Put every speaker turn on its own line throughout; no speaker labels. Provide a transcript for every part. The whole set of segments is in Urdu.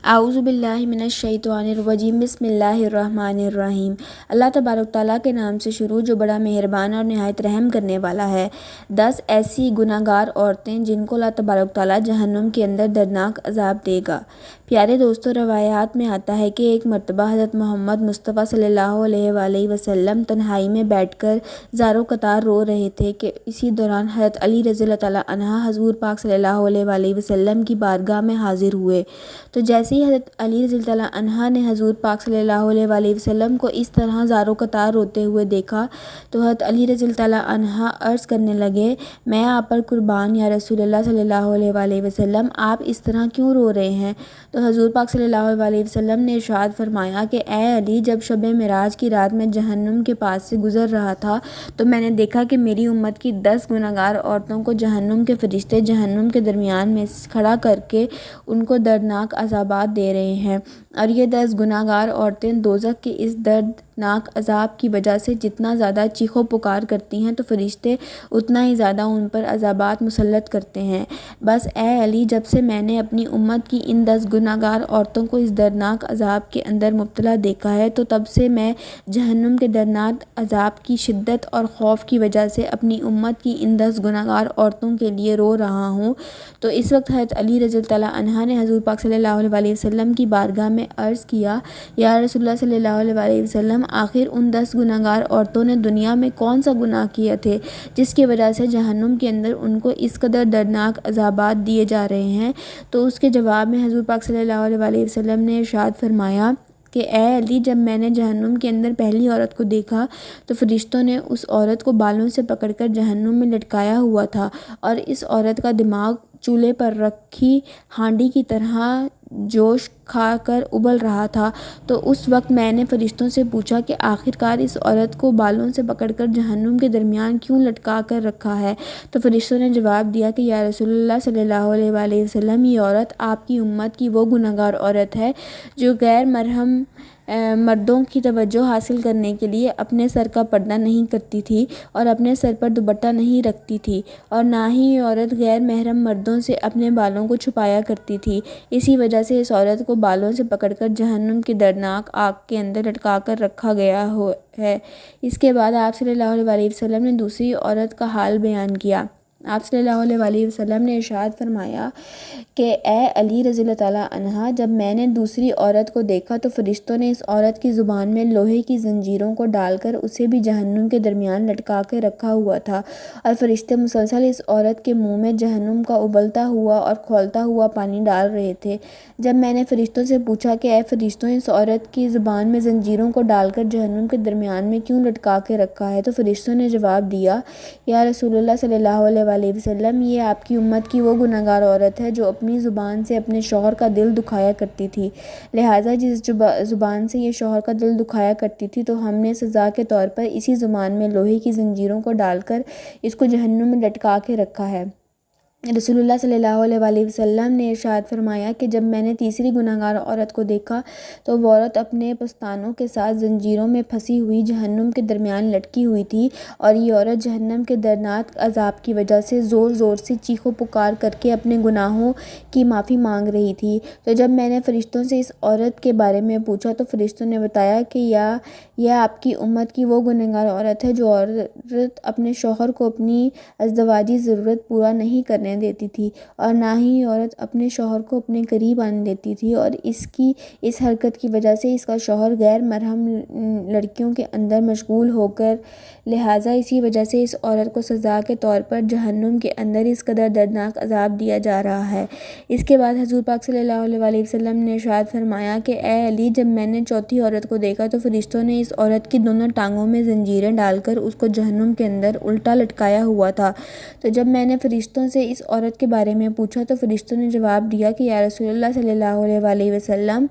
اعوذ باللہ من الشیطان الرجیم بسم اللہ الرحمن الرحیم۔ اللہ تبارک تعالیٰ کے نام سے شروع جو بڑا مہربان اور نہایت رحم کرنے والا ہے۔ 10 ایسی گناہگار عورتیں جن کو اللہ تبارک تعالیٰ جہنم کے اندر دردناک عذاب دے گا۔ پیارے دوستو، روایات میں آتا ہے کہ ایک مرتبہ حضرت محمد مصطفیٰ صلی اللہ علیہ وآلہ وسلم تنہائی میں بیٹھ کر زاروں قطار رو رہے تھے کہ اسی دوران حضرت علی رضی اللہ تعالیٰ عنہ حضور پاک صلی اللہ علیہ وآلہ وسلم کی بارگاہ میں حاضر ہوئے۔ تو جیسے ہی حضرت علی رضی اللہ عنہ نے حضور پاک صلی اللہ علیہ وآلہ وسلم کو اس طرح زاروں قطار روتے ہوئے دیکھا تو حضرت علی رضی اللہ عنہ عرض کرنے لگے، میں آپ پر قربان یا رسول اللہ صلی اللہ علیہ وآلہ وسلم، آپ اس طرح کیوں رو رہے ہیں؟ تو حضور پاک صلی اللہ علیہ وآلہ وسلم نے ارشاد فرمایا کہ اے علی، جب شب معراج کی رات میں جہنم کے پاس سے گزر رہا تھا تو میں نے دیکھا کہ میری امت کی 10 گناہگار عورتوں کو جہنم کے فرشتے جہنم کے درمیان میں کھڑا کر کے ان کو دردناک عذابات دے رہے ہیں، اور یہ 10 گناہگار عورتیں دوزخ کے اس دردناک عذاب کی وجہ سے جتنا زیادہ چیخ و پکار کرتی ہیں تو فرشتے اتنا ہی زیادہ ان پر عذابات مسلط کرتے ہیں۔ بس اے علی، جب سے میں نے اپنی امت کی ان 10 گناہگار عورتوں کو اس دردناک عذاب کے اندر مبتلا دیکھا ہے تو تب سے میں جہنم کے دردناک عذاب کی شدت اور خوف کی وجہ سے اپنی امت کی ان 10 گناہگار عورتوں کے لیے رو رہا ہوں۔ تو اس وقت حضرت علی رضی اللہ عنہ نے حضور پاک صلی اللہ علیہ وآلہ وسلم کی بارگاہ میں عرض کیا، یا رسول اللہ صلی اللہ علیہ وآلہ وسلم، آخر ان 10 گناہگار عورتوں نے دنیا میں کون سا گناہ کیے تھے جس کی وجہ سے جہنم کے اندر ان کو اس قدر دردناک عذابات دیے جا رہے ہیں؟ تو اس کے جواب میں حضور پاک صلی اللہ علیہ وآلہ وسلم نے ارشاد فرمایا کہ اے علی، جب میں نے جہنم کے اندر پہلی عورت کو دیکھا تو فرشتوں نے اس عورت کو بالوں سے پکڑ کر جہنم میں لٹکایا ہوا تھا، اور اس عورت کا دماغ چولہے پر رکھی ہانڈی کی طرح جوش کھا کر ابل رہا تھا۔ تو اس وقت میں نے فرشتوں سے پوچھا کہ آخرکار اس عورت کو بالوں سے پکڑ کر جہنم کے درمیان کیوں لٹکا کر رکھا ہے؟ تو فرشتوں نے جواب دیا کہ یا رسول اللہ صلی اللہ علیہ وآلہ وسلم، یہ عورت آپ کی امت کی وہ گناہگار عورت ہے جو غیر محرم مردوں کی توجہ حاصل کرنے کے لیے اپنے سر کا پردہ نہیں کرتی تھی اور اپنے سر پر دوپٹہ نہیں رکھتی تھی، اور نہ ہی یہ عورت غیر محرم مردوں سے اپنے بالوں کو چھپایا کرتی تھی۔ اسی وجہ سے اس عورت کو بالوں سے پکڑ کر جہنم کی دردناک آگ کے اندر لٹکا کر رکھا گیا ہے۔ اس کے بعد آپ صلی اللہ علیہ وآلہ وسلم نے دوسری عورت کا حال بیان کیا۔ آپ صلی اللہ علیہ وآلہ وسلم نے ارشاد فرمایا کہ اے علی رضی اللہ عنہ، جب میں نے دوسری عورت کو دیکھا تو فرشتوں نے اس عورت کی زبان میں لوہے کی زنجیروں کو ڈال کر اسے بھی جہنم کے درمیان لٹکا کے رکھا ہوا تھا، اور فرشتے مسلسل اس عورت کے منہ میں جہنم کا ابلتا ہوا اور کھولتا ہوا پانی ڈال رہے تھے۔ جب میں نے فرشتوں سے پوچھا کہ اے فرشتوں، اس عورت کی زبان میں زنجیروں کو ڈال کر جہنم کے درمیان میں کیوں لٹکا کے رکھا ہے؟ تو فرشتوں نے جواب دیا، یا رسول اللہ صلی اللہ علیہ وآلہ وسلم، یہ آپ کی امت کی وہ گناہگار عورت ہے جو اپنی زبان سے اپنے شوہر کا دل دکھایا کرتی تھی، لہٰذا جس زبان سے یہ شوہر کا دل دکھایا کرتی تھی تو ہم نے سزا کے طور پر اسی زبان میں لوہے کی زنجیروں کو ڈال کر اس کو جہنم میں لٹکا کے رکھا ہے۔ رسول اللہ صلی اللہ علیہ وآلہ وسلم نے ارشاد فرمایا کہ جب میں نے تیسری گناہگار عورت کو دیکھا تو وہ عورت اپنے پستانوں کے ساتھ زنجیروں میں پھنسی ہوئی جہنم کے درمیان لٹکی ہوئی تھی، اور یہ عورت جہنم کے دردناک عذاب کی وجہ سے زور زور سے چیخ و پکار کر کے اپنے گناہوں کی معافی مانگ رہی تھی۔ تو جب میں نے فرشتوں سے اس عورت کے بارے میں پوچھا تو فرشتوں نے بتایا کہ یہ آپ کی امت کی وہ گنہگار عورت ہے جو عورت اپنے شوہر کو اپنی ازدواجی ضرورت پورا نہیں کرنے دیتی تھی، اور نہ ہی یہ عورت اپنے شوہر کو اپنے قریب آنے دیتی تھی، اور اس کی اس حرکت کی وجہ سے اس کا شوہر غیر محرم لڑکیوں کے اندر مشغول ہو کر، لہٰذا اسی وجہ سے اس عورت کو سزا کے طور پر جہنم کے اندر اس قدر دردناک عذاب دیا جا رہا ہے۔ اس کے بعد حضور پاک صلی اللہ علیہ وآلہ وسلم نے ارشاد فرمایا کہ اے علی، جب میں نے چوتھی عورت کو دیکھا تو فرشتوں نے اس عورت کی دونوں ٹانگوں میں زنجیریں ڈال کر اس کو جہنم کے اندر الٹا لٹکایا ہوا تھا۔ تو جب میں نے فرشتوں سے اس عورت کے بارے میں پوچھا تو فرشتوں نے جواب دیا کہ یا رسول اللہ صلی اللہ علیہ وآلہ وسلم،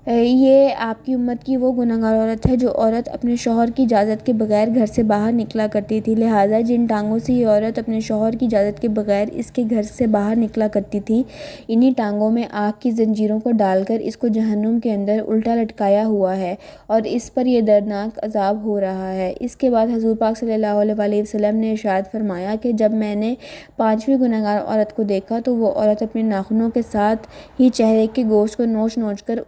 یہ آپ کی امت کی وہ گنہگار عورت ہے جو عورت اپنے شوہر کی اجازت کے بغیر گھر سے باہر نکلا کرتی تھی، لہٰذا جن ٹانگوں سے یہ عورت اپنے شوہر کی اجازت کے بغیر اس کے گھر سے باہر نکلا کرتی تھی، انہی ٹانگوں میں آگ کی زنجیروں کو ڈال کر اس کو جہنم کے اندر الٹا لٹکایا ہوا ہے اور اس پر یہ دردناک عذاب ہو رہا ہے۔ اس کے بعد حضور پاک صلی اللہ علیہ وسلم نے ارشاد فرمایا کہ جب میں نے 5ویں گنہگار عورت کو دیکھا تو وہ عورت اپنے ناخنوں کے ساتھ ہی چہرے کے گوشت کو نوچ نوچ کر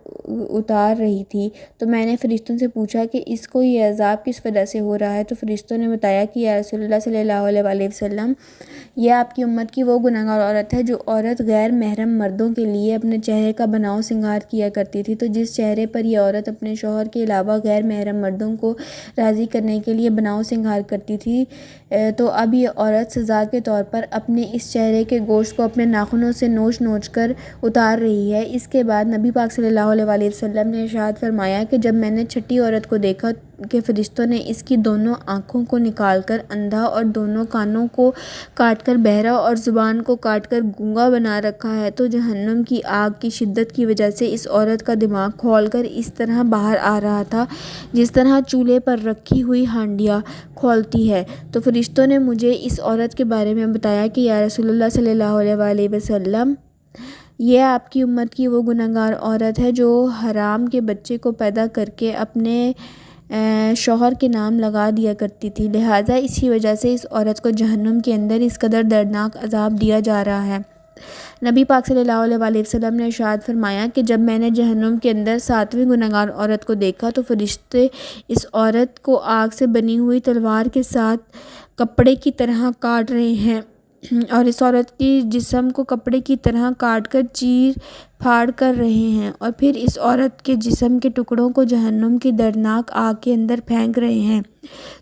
اتار رہی تھی، تو میں نے فرشتوں سے پوچھا کہ اس کو یہ عذاب کس وجہ سے ہو رہا ہے، تو فرشتوں نے بتایا کہ یا رسول اللہ صلی اللہ علیہ وسلم، یہ آپ کی امت کی وہ گنہگار عورت ہے جو عورت غیر محرم مردوں کے لیے اپنے چہرے کا بناؤ سنگار کیا کرتی تھی، تو جس چہرے پر یہ عورت اپنے شوہر کے علاوہ غیر محرم مردوں کو راضی کرنے کے لیے بناؤ سنگار کرتی تھی، تو اب یہ عورت سزا کے طور پر اپنے اس چہرے کے گوشت کو اپنے ناخنوں سے نوچ نوچ کر اتار رہی ہے۔ اس کے بعد نبی پاک صلی اللہ علیہ وسلم نے ارشاد فرمایا کہ جب میں نے 6ٹھی عورت کو دیکھا کہ فرشتوں نے اس کی دونوں آنکھوں کو نکال کر اندھا اور دونوں کانوں کو کاٹ کر بہرا اور زبان کو کاٹ کر گونگا بنا رکھا ہے، تو جہنم کی آگ کی شدت کی وجہ سے اس عورت کا دماغ کھول کر اس طرح باہر آ رہا تھا جس طرح چولہے پر رکھی ہوئی ہانڈیاں کھولتی ہے، تو فرشتوں نے مجھے اس عورت کے بارے میں بتایا کہ یا رسول اللہ صلی اللہ علیہ وسلم، یہ آپ کی امت کی وہ گنہگار عورت ہے جو حرام کے بچے کو پیدا کر کے اپنے شوہر کے نام لگا دیا کرتی تھی، لہٰذا اسی وجہ سے اس عورت کو جہنم کے اندر اس قدر دردناک عذاب دیا جا رہا ہے۔ نبی پاک صلی اللہ علیہ وسلم نے ارشاد فرمایا کہ جب میں نے جہنم کے اندر 7ویں گنہگار عورت کو دیکھا تو فرشتے اس عورت کو آگ سے بنی ہوئی تلوار کے ساتھ کپڑے کی طرح کاٹ رہے ہیں اور اس عورت کی جسم کو کپڑے کی طرح کاٹ کر چیر پھاڑ کر رہے ہیں اور پھر اس عورت کے جسم کے ٹکڑوں کو جہنم کی دردناک آگ کے اندر پھینک رہے ہیں،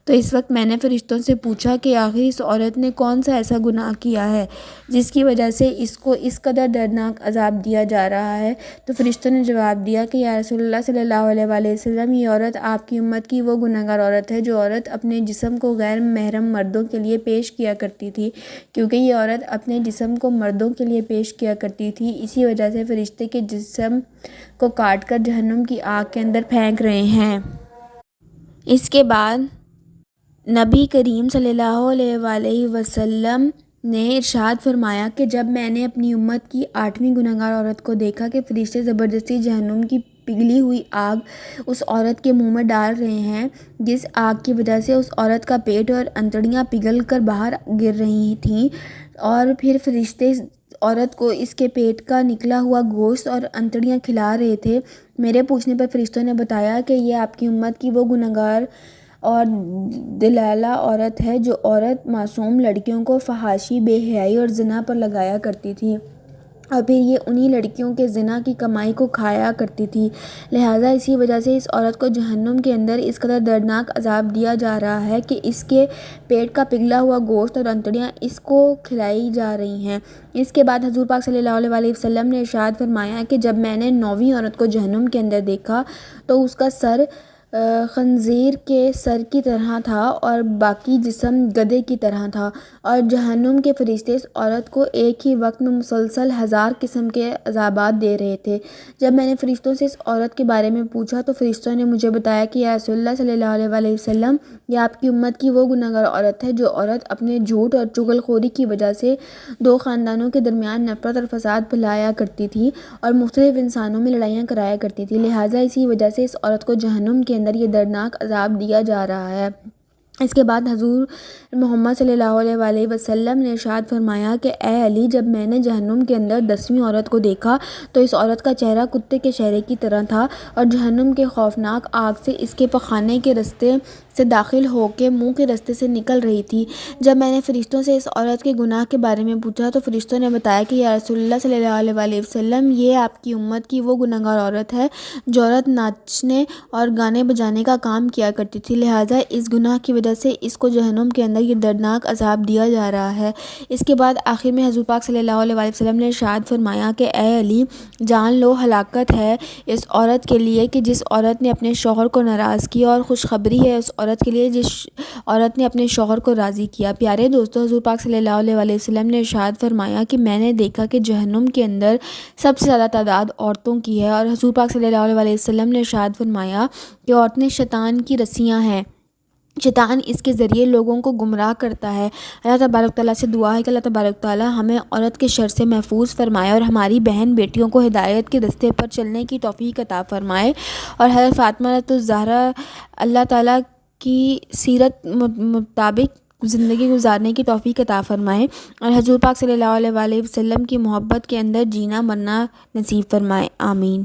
تو اس وقت میں نے فرشتوں سے پوچھا کہ آخر اس عورت نے کون سا ایسا گناہ کیا ہے جس کی وجہ سے اس کو اس قدر دردناک عذاب دیا جا رہا ہے، تو فرشتوں نے جواب دیا کہ یا رسول اللہ صلی اللہ علیہ وسلم، یہ عورت آپ کی امت کی وہ گنہگار عورت ہے جو عورت اپنے جسم کو غیر محرم مردوں کے لیے پیش کیا کرتی تھی، کیونکہ یہ عورت اپنے جسم کو مردوں کے لیے پیش کیا کرتی تھی، اسی وجہ سے فرشتے کے جسم کو کاٹ کر جہنم کی آگ کے اندر پھینک رہے ہیں۔ اس کے بعد نبی کریم صلی اللہ علیہ وسلم نے ارشاد فرمایا کہ جب میں نے اپنی امت کی 8ویں گنہگار عورت کو دیکھا کہ فرشتے زبردستی جہنم کی پگھلی ہوئی آگ اس عورت کے منہ میں ڈال رہے ہیں، جس آگ کی وجہ سے اس عورت کا پیٹ اور انتڑیاں پگھل کر باہر گر رہی تھیں، اور پھر فرشتے عورت کو اس کے پیٹ کا نکلا ہوا گوشت اور انتڑیاں کھلا رہے تھے۔ میرے پوچھنے پر فرشتوں نے بتایا کہ یہ آپ کی امت کی وہ گنہگار اور دلالہ عورت ہے جو عورت معصوم لڑکیوں کو فحاشی، بے حیائی اور زنا پر لگایا کرتی تھی اور پھر یہ انہی لڑکیوں کے زنا کی کمائی کو کھایا کرتی تھی، لہٰذا اسی وجہ سے اس عورت کو جہنم کے اندر اس قدر دردناک عذاب دیا جا رہا ہے کہ اس کے پیٹ کا پگھلا ہوا گوشت اور انتڑیاں اس کو کھلائی جا رہی ہیں۔ اس کے بعد حضور پاک صلی اللہ علیہ وسلم نے ارشاد فرمایا کہ جب میں نے 9ویں عورت کو جہنم کے اندر دیکھا تو اس کا سر خنزیر کے سر کی طرح تھا اور باقی جسم گدھے کی طرح تھا، اور جہنم کے فرشتے اس عورت کو ایک ہی وقت میں مسلسل 1000 قسم کے عذابات دے رہے تھے۔ جب میں نے فرشتوں سے اس عورت کے بارے میں پوچھا تو فرشتوں نے مجھے بتایا کہ یا رسول اللہ صلی اللہ علیہ وسلم، یہ آپ کی امت کی وہ گنہگار عورت ہے جو عورت اپنے جھوٹ اور چغل خوری کی وجہ سے 2 خاندانوں کے درمیان نفرت اور فساد پھیلایا کرتی تھی اور مختلف انسانوں میں لڑائیاں کرایا کرتی تھی، لہٰذا اسی وجہ سے اس عورت کو جہنم کے اندر یہ دردناک عذاب دیا جا رہا ہے۔ اس کے بعد حضور محمد صلی اللہ علیہ وسلم نے ارشاد فرمایا کہ اے علی، جب میں نے جہنم کے اندر 10ویں عورت کو دیکھا تو اس عورت کا چہرہ کتے کے چہرے کی طرح تھا اور جہنم کے خوفناک آگ سے اس کے پخانے کے رستے سے داخل ہو کے منہ کے رستے سے نکل رہی تھی۔ جب میں نے فرشتوں سے اس عورت کے گناہ کے بارے میں پوچھا تو فرشتوں نے بتایا کہ یا رسول اللہ صلی اللہ علیہ وسلم، یہ آپ کی امت کی وہ گنہگار عورت ہے جو عورت ناچنے اور گانے بجانے کا کام کیا کرتی تھی، لہٰذا اس گناہ کی وجہ وجہ سے اس کو جہنم کے اندر یہ دردناک عذاب دیا جا رہا ہے۔ اس کے بعد آخر میں حضور پاک صلی اللہ علیہ وآلہ وسلم نے ارشاد فرمایا کہ اے علی جان لو ہلاکت ہے اس عورت کے لیے کہ جس عورت نے اپنے شوہر کو ناراض کیا، اور خوشخبری ہے اس عورت کے لیے جس عورت نے اپنے شوہر کو راضی کیا۔ پیارے دوستو، حضور پاک صلی اللہ علیہ وآلہ وسلم نے ارشاد فرمایا کہ میں نے دیکھا کہ جہنم کے اندر سب سے زیادہ تعداد عورتوں کی ہے، اور حضور پاک صلی اللہ علیہ وآلہ وسلم نے ارشاد فرمایا کہ عورتیں شیطان کی رسیاں ہیں، شیطان اس کے ذریعے لوگوں کو گمراہ کرتا ہے۔ اللہ تبارک تعالیٰ سے دعا ہے کہ اللہ تبارک تعالیٰ ہمیں عورت کے شر سے محفوظ فرمائے، اور ہماری بہن بیٹیوں کو ہدایت کے راستے پر چلنے کی توفیق عطا فرمائے، اور حضرت فاطمہ الزہرا اللہ تعالیٰ کی سیرت مطابق زندگی گزارنے کی توفیق عطا فرمائے، اور حضور پاک صلی اللہ علیہ وآلہ وسلم کی محبت کے اندر جینا مرنا نصیب فرمائے۔ آمین۔